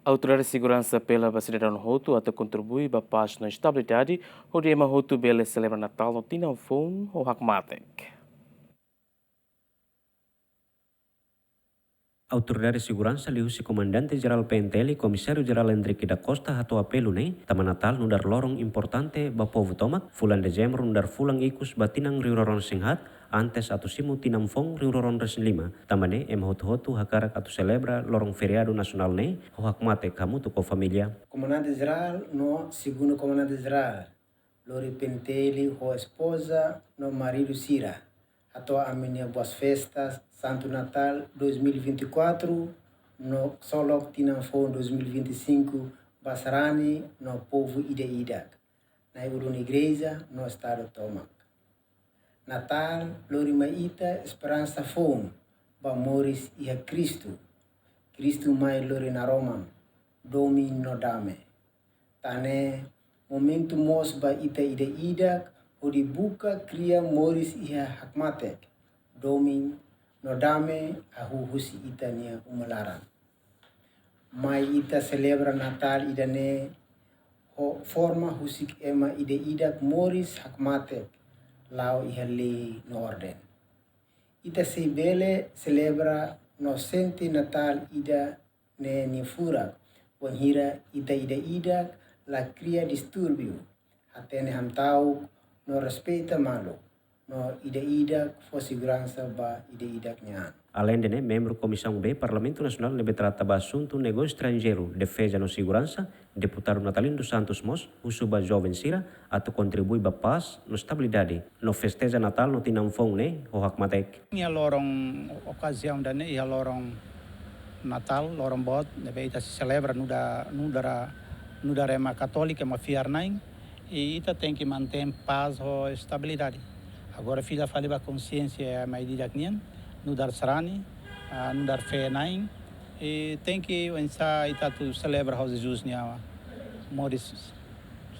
Autoridade de segurança pela cidadão Roto até contribui para a paz na estabilidade, o dia Roto Bele celebra Natal no Tinanfon ou Hakmatek. Autoridade de Segurança liu si Comandante Geral PNTL Komisario Geral Enrique da Costa hatu apelu ne tama Natal nudar lorong importante ba povo tomak fulan Desember nudar fulang ikus batinang riuroron singhat antes atu simu tinamfong riuroron resin lima tamane hotu hakarak atu celebra lorong feriado nasional ne ho hakmate kamu tu ko familia. Comandante Geral no segundo Comandante Geral Lori Penteli ho esposa no marido Sira ato a minha boas festas Santo Natal 2024 no Solok Tinanfon 2025 Basarani no povo Ida na uruna igreja no estado Tomac. Natal Lori Maita Esperança Fon ba Moris e a Cristo mai Lori na Roma Domi no dame. Tane momento mos ba ida o dibuka kria Moris iha hakmatek. Domi no dame a husi ita nia umalaran. Mai ita celebra Natal idane ho forma husik ema ida Moris hakmatek lao iha li no orden. Ita se bele celebra no sente Natal ida ne nifura wanhira ida la cria disturbio atene hamtau no respeita malo no ida for segurança ba ida nyan. Além de membro Comissão B, Parlamento Nacional deve tratar assunto negócio estrangeiro, defesa no segurança, deputado Natalino dos Santos Mos, usuba jovem Sira, atau contribui para paz, no estabilidade, no festeja Natal no tinamfong ne, o hakmatek. Ia lorong ocasião da ne, ia lorong Natal, lorong bot, deve ita se celebra no da rema católica, ma fiarnain, e ita tem que manter paz ou estabilidade. Agora filha fala ba consciência é mais direto no dar sarani, no dar fé nain, e tem que pensar ita tu celebra o Jesus nia Moris,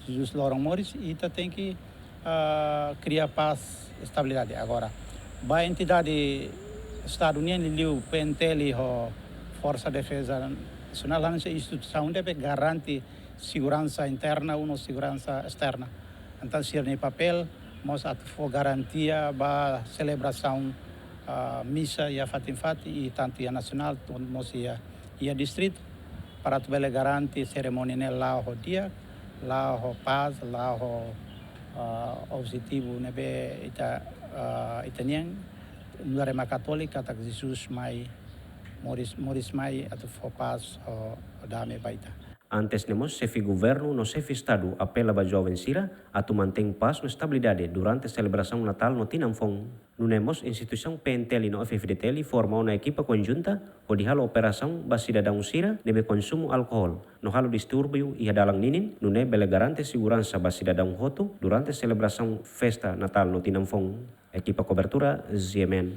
Jesus lorong Moris, e ita tem que criar paz, estabilidade. Agora, a entidade Estado Unido liu PNTL ho Força de Defesa Nacional lá nessa instituição deve garantir segurança interna ou segurança externa. Então, se no papel, nós for garantia ba celebração missa e a fatim e tanto a nacional nós ia distrito para tu bele garantir cerimônia lá o dia, lá o paz, lá o objetivo nebe itanian no rema católica tak Jesus mai Moris mai atau for paz o dame baita. Antes nemos chefe governo no chefe estado apela ba jovem Sira atu mantém paz no estabilidade durante a celebração Natal no Tinamfong. No nemos instituição PNTL no FFDTL forma uma equipa conjunta o di halo operação ba cidadão Sira nebe consumo alkohol. No halo disturbio e dalang ninin no ne bele garante segurança ba cidadão Hoto durante a celebração festa Natal no Tinamfong. Equipa cobertura ZMN.